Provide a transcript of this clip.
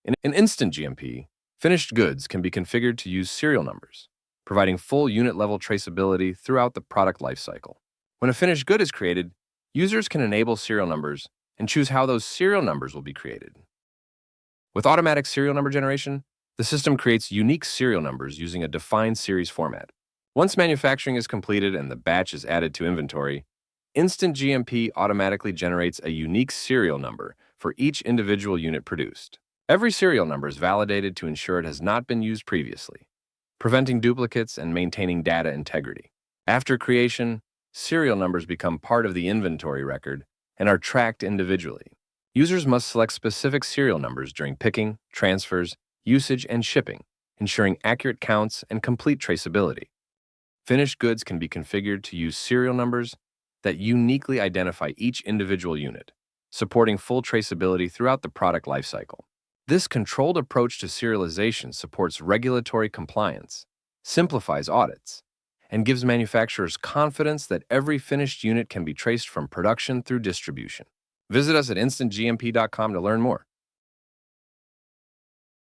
In Instant GMP, finished goods can be configured to use serial numbers, providing full unit-level traceability throughout the product lifecycle. When a finished good is created, users can enable serial numbers and choose how those serial numbers will be created. With automatic serial number generation, the system creates unique serial numbers using a defined series format. Once manufacturing is completed and the batch is added to inventory, Instant GMP automatically generates a unique serial number for each individual unit produced. Every serial number is validated to ensure it has not been used previously, preventing duplicates and maintaining data integrity. After creation, serial numbers become part of the inventory record and are tracked individually. Users must select specific serial numbers during picking, transfers, usage, and shipping, ensuring accurate counts and complete traceability. Finished goods can be configured to use serial numbers that uniquely identify each individual unit, supporting full traceability throughout the product lifecycle. This controlled approach to serialization supports regulatory compliance, simplifies audits, and gives manufacturers confidence that every finished unit can be traced from production through distribution. Visit us at instantgmp.com to learn more.